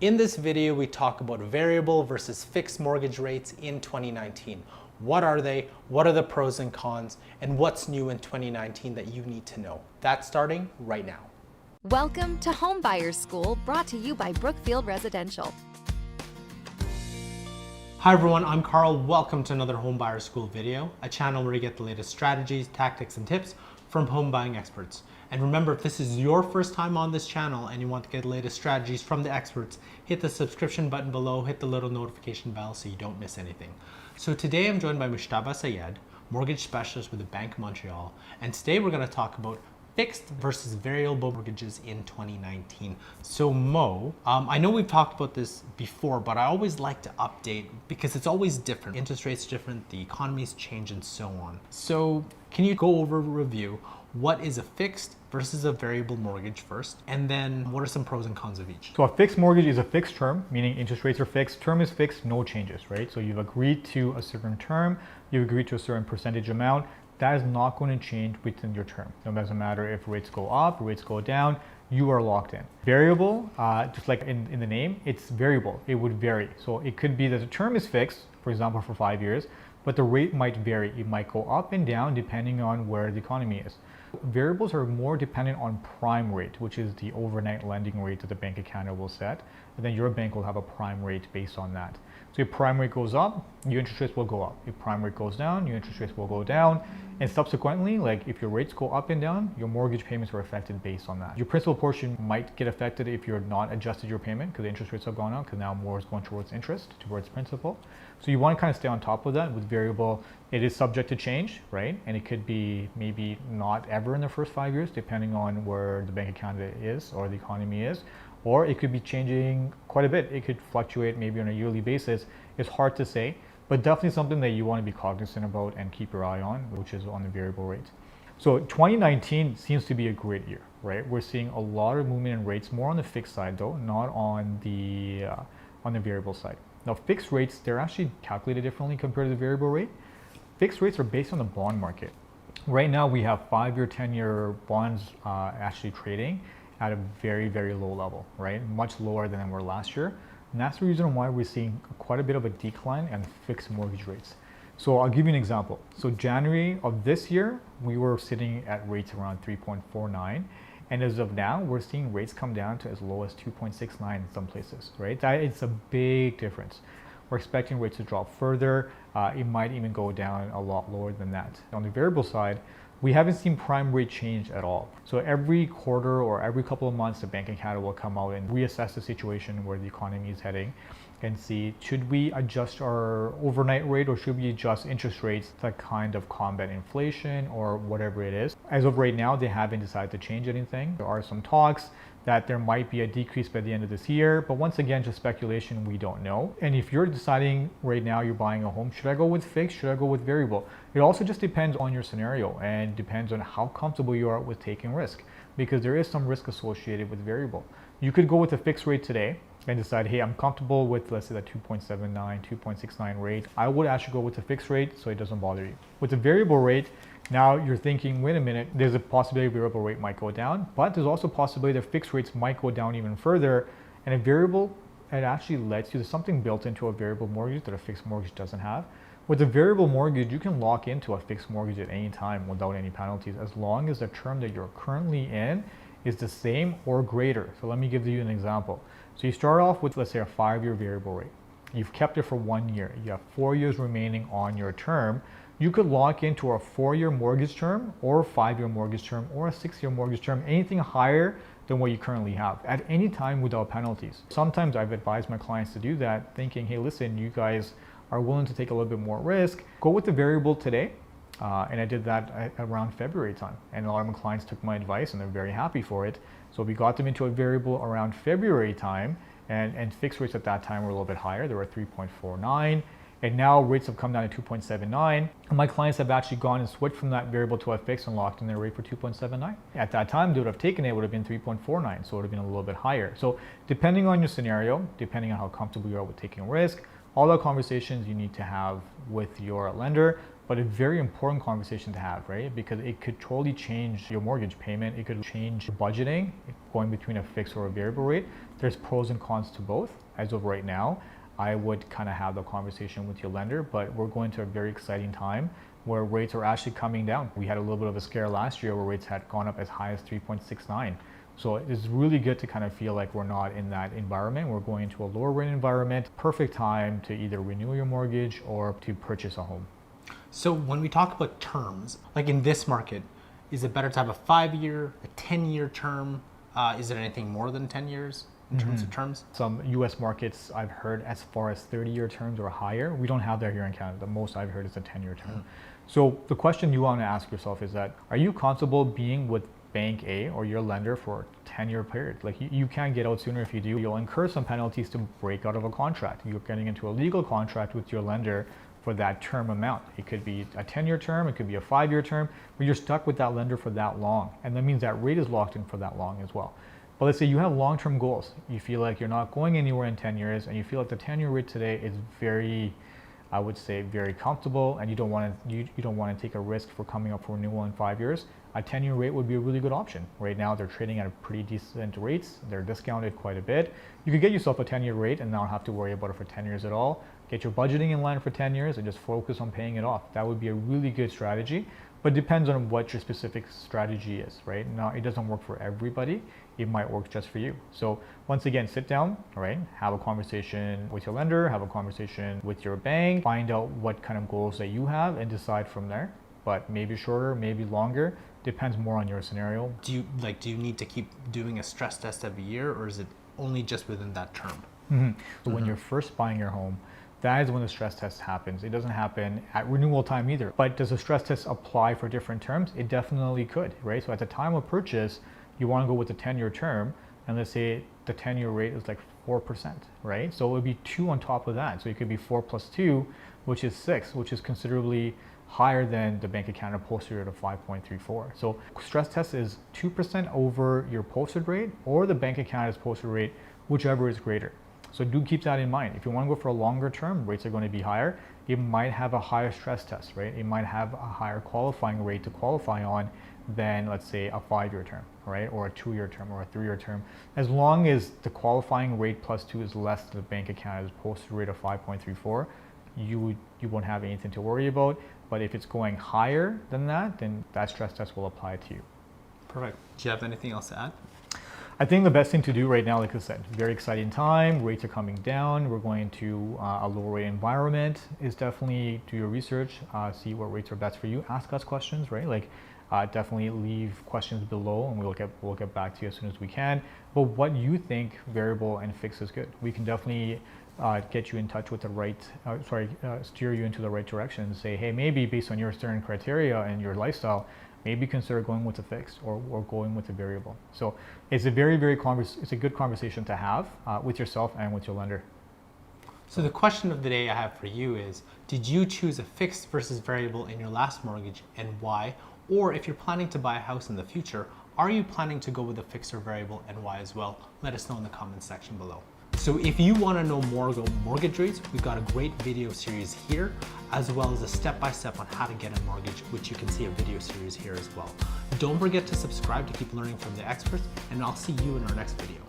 In this video, we talk about variable versus fixed mortgage rates in 2019. What are they? What are the pros and cons? And what's new in 2019 that you need to know? That's starting right now. Welcome to Home Buyers School, brought to you by Brookfield Residential. Hi everyone, I'm Carl. Welcome to another Home Buyers School video, a channel where you get the latest strategies, tactics, and tips from home buying experts. And remember, if this is your first time on this channel and you want to get the latest strategies from the experts, hit the subscription button below, hit the little notification bell so you don't miss anything. So today I'm joined by Mushtaba Sayed, mortgage specialist with the Bank of Montreal, and today we're going to talk about fixed versus variable mortgages in 2019. So Mo, I know we've talked about this before, but I always like to update because it's always different. Interest rates different, the economy's change, and so on. So can you go over a review? What is a fixed versus a variable mortgage first? And then what are some pros and cons of each? So a fixed mortgage is a fixed term, meaning interest rates are fixed. Term is fixed, no changes, right? So you've agreed to a certain term, you've agreed to a certain percentage amount. That is not going to change within your term. No doesn't matter if rates go up, rates go down, you are locked in. Variable, just like in the name, it's variable. It would vary. So it could be that the term is fixed, for example, for 5 years, but the rate might vary. It might go up and down depending on where the economy is. Variables are more dependent on prime rate, which is the overnight lending rate that the Bank of Canada will set. And then your bank will have a prime rate based on that. So if prime rate goes up, your interest rates will go up. If prime rate goes down, your interest rates will go down. And subsequently, like if your rates go up and down, your mortgage payments are affected based on that. Your principal portion might get affected if you're not adjusted your payment because the interest rates have gone up, because now more is going towards interest, towards principal. So you want to kind of stay on top of that. With variable, it is subject to change, right? And it could be maybe not ever in the first 5 years, depending on where the Bank of Canada is or the economy is. Or it could be changing quite a bit. It could fluctuate maybe on a yearly basis. It's hard to say, but definitely something that you want to be cognizant about and keep your eye on, which is on the variable rate. So 2019 seems to be a great year, right? We're seeing a lot of movement in rates, more on the fixed side though, not on the variable side. Now fixed rates, they're actually calculated differently compared to the variable rate. Fixed rates are based on the bond market. Right now we have 5-year, 10-year bonds actually trading at a very, very low level, right? Much lower than they were last year. And that's the reason why we're seeing quite a bit of a decline in fixed mortgage rates. So I'll give you an example. So January of this year, we were sitting at rates around 3.49. And as of now, we're seeing rates come down to as low as 2.69 in some places, right? That is a big difference. We're expecting rates to drop further. It might even go down a lot lower than that. On the variable side, we haven't seen prime rate change at all. So every quarter or every couple of months, the Bank of Canada will come out and reassess the situation where the economy is heading and see, should we adjust our overnight rate or should we adjust interest rates to kind of combat inflation or whatever it is. As of right now, they haven't decided to change anything. There are some talks that there might be a decrease by the end of this year, but once again, just speculation, we don't know. And if you're deciding right now you're buying a home, should I go with fixed, should I go with variable? It also just depends on your scenario and depends on how comfortable you are with taking risk, because there is some risk associated with variable. You could go with a fixed rate today and decide, hey, I'm comfortable with, let's say, that 2.79, 2.69 rate. I would actually go with a fixed rate so it doesn't bother you. With a variable rate, now you're thinking, wait a minute, there's a possibility variable rate might go down, but there's also a possibility that fixed rates might go down even further. And a variable, it actually lets you, there's something built into a variable mortgage that a fixed mortgage doesn't have. With a variable mortgage, you can lock into a fixed mortgage at any time without any penalties, as long as the term that you're currently in is the same or greater. So let me give you an example. So you start off with, let's say, a 5-year variable rate. You've kept it for 1 year. You have 4 years remaining on your term. You could lock into a 4-year mortgage term or a 5-year mortgage term or a 6-year mortgage term, anything higher than what you currently have at any time without penalties. Sometimes I've advised my clients to do that, thinking, hey, listen, you guys are willing to take a little bit more risk. Go with the variable today. And I did that around February time. And a lot of my clients took my advice and they're very happy for it. So we got them into a variable around February time, and fixed rates at that time were a little bit higher. They were 3.49. And now rates have come down to 2.79. And my clients have actually gone and switched from that variable to a fixed and locked in their rate for 2.79. At that time, they would have taken it, would have been 3.49. So it would have been a little bit higher. So depending on your scenario, depending on how comfortable you are with taking risk, all the conversations you need to have with your lender. but a very important conversation to have, right? Because it could totally change your mortgage payment. It could change your budgeting, going between a fixed or a variable rate. There's pros and cons to both. As of right now, I would kind of have the conversation with your lender, but we're going to a very exciting time where rates are actually coming down. We had a little bit of a scare last year where rates had gone up as high as 3.69. So it's really good to kind of feel like we're not in that environment. We're going into a lower rate environment. Perfect time to either renew your mortgage or to purchase a home. So when we talk about terms, like in this market, is it better to have a 5-year, a 10-year term? Is it anything more than 10 years in terms of terms? Some US markets I've heard as far as 30-year terms or higher. We don't have that here in Canada. The most I've heard is a 10-year term. So the question you want to ask yourself is that, are you comfortable being with Bank A or your lender for a 10-year period? Like you can't get out sooner. If you do, you'll incur some penalties to break out of a contract. You're getting into a legal contract with your lender for that term amount. It could be a 10-year term, it could be a 5-year term, but you're stuck with that lender for that long. And that means that rate is locked in for that long as well. But let's say you have long-term goals. You feel like you're not going anywhere in 10 years and you feel like the 10-year rate today is very, I would say, very comfortable, and you don't want to take a risk for coming up for renewal in 5 years. A 10-year rate would be a really good option. Right now they're trading at a pretty decent rates. They're discounted quite a bit. You could get yourself a 10-year rate and not have to worry about it for 10 years at all. Get your budgeting in line for 10 years and just focus on paying it off. That would be a really good strategy, but it depends on what your specific strategy is, right? Now, it doesn't work for everybody. It might work just for you. So once again, sit down, all right? Have a conversation with your lender, have a conversation with your bank, find out what kind of goals that you have and decide from there. But maybe shorter, maybe longer, depends more on your scenario. Do you need to keep doing a stress test every year, or is it only just within that term? So when you're first buying your home, that is when the stress test happens. It doesn't happen at renewal time either. But does a stress test apply for different terms? It definitely could, right? So at the time of purchase, you want to go with the 10-year term, and let's say the 10-year rate is like 4%, right? So it would be 2 on top of that. So it could be 4 plus 2, which is 6, which is considerably higher than the Bank of Canada posted rate of 5.34. So stress test is 2% over your posted rate or the Bank of Canada's posted rate, whichever is greater. So do keep that in mind. If you want to go for a longer term, rates are going to be higher. It might have a higher stress test, right? It might have a higher qualifying rate to qualify on than, let's say, a 5-year term, right? Or a 2-year term or a 3-year term. As long as the qualifying rate plus 2 is less than the Bank of Canada's posted rate of 5.34, you won't have anything to worry about. But if it's going higher than that, then that stress test will apply to you. Perfect. Do you have anything else to add? I think the best thing to do right now, like I said, very exciting time, rates are coming down, we're going to a lower rate environment, is definitely do your research, see what rates are best for you, ask us questions, right? Like definitely leave questions below and we'll get back to you as soon as we can. But what you think variable and fixed is good. We can definitely get you in touch with the right, steer you into the right direction and say, hey, maybe based on your certain criteria and your lifestyle, maybe consider going with a fixed or going with a variable. So it's a it's a good conversation to have with yourself and with your lender. So the question of the day I have for you is, did you choose a fixed versus variable in your last mortgage and why? Or if you're planning to buy a house in the future, are you planning to go with a fixed or variable and why as well? Let us know in the comments section below. So if you want to know more about mortgage rates, we've got a great video series here, as well as a step-by-step on how to get a mortgage, which you can see a video series here as well. Don't forget to subscribe to keep learning from the experts, and I'll see you in our next video.